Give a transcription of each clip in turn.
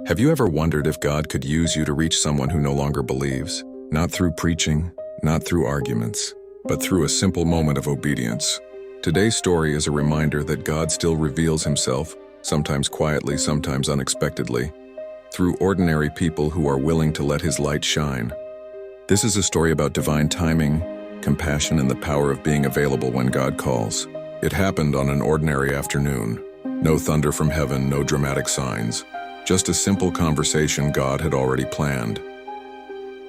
Have you ever wondered if God could use you to reach someone who no longer believes? Not through preaching, not through arguments, but through a simple moment of obedience. Today's story is a reminder that God still reveals himself, sometimes quietly, sometimes unexpectedly, through ordinary people who are willing to let his light shine. This is a story about divine timing, compassion, and the power of being available when God calls. It happened on an ordinary afternoon. No thunder from heaven, no dramatic signs. Just a simple conversation God had already planned.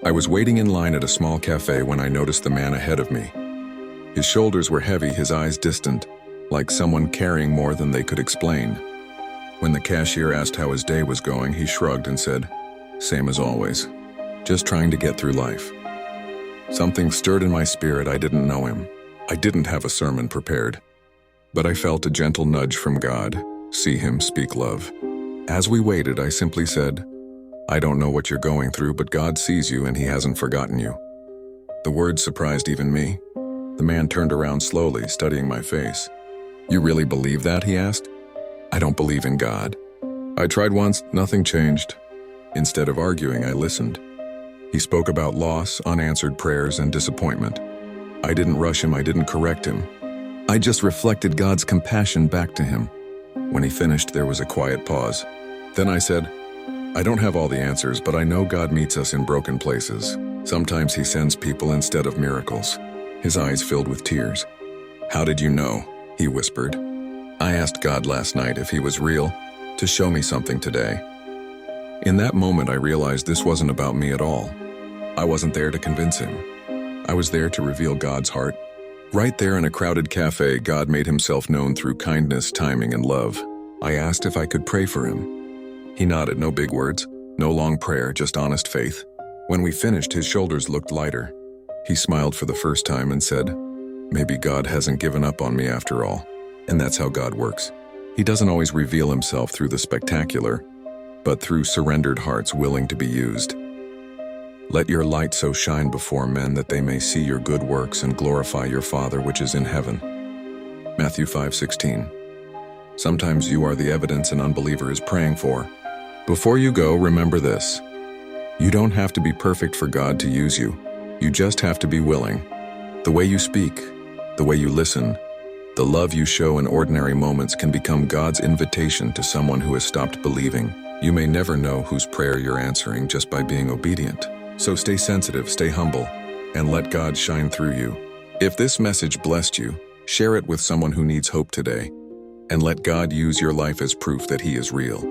I was waiting in line at a small cafe when I noticed the man ahead of me. His shoulders were heavy, his eyes distant, like someone carrying more than they could explain. When the cashier asked how his day was going, he shrugged and said, "Same as always. Just trying to get through life." Something stirred in my spirit. I didn't know him. I didn't have a sermon prepared. But I felt a gentle nudge from God. See him, speak love. As we waited, I simply said, "I don't know what you're going through, but God sees you and he hasn't forgotten you." The words surprised even me. The man turned around slowly, studying my face. "You really believe that?" he asked. "I don't believe in God. I tried once, nothing changed." Instead of arguing, I listened. He spoke about loss, unanswered prayers, and disappointment. I didn't rush him, I didn't correct him. I just reflected God's compassion back to him. When he finished, there was a quiet pause. Then I said, "I don't have all the answers, but I know God meets us in broken places. Sometimes he sends people instead of miracles." His eyes filled with tears. "How did you know?" he whispered. "I asked God last night if he was real, to show me something today." In that moment, I realized this wasn't about me at all. I wasn't there to convince him. I was there to reveal God's heart. Right there in a crowded cafe, God made himself known through kindness, timing, and love. I asked if I could pray for him. He nodded, no big words, no long prayer, just honest faith. When we finished, his shoulders looked lighter. He smiled for the first time and said, "Maybe God hasn't given up on me after all." And that's how God works. He doesn't always reveal himself through the spectacular, but through surrendered hearts willing to be used. Let your light so shine before men that they may see your good works and glorify your Father which is in heaven. Matthew 5:16. Sometimes you are the evidence an unbeliever is praying for. Before you go, remember this. You don't have to be perfect for God to use you. You just have to be willing. The way you speak, the way you listen, the love you show in ordinary moments can become God's invitation to someone who has stopped believing. You may never know whose prayer you're answering just by being obedient. So stay sensitive, stay humble, and let God shine through you. If this message blessed you, share it with someone who needs hope today, and let God use your life as proof that he is real.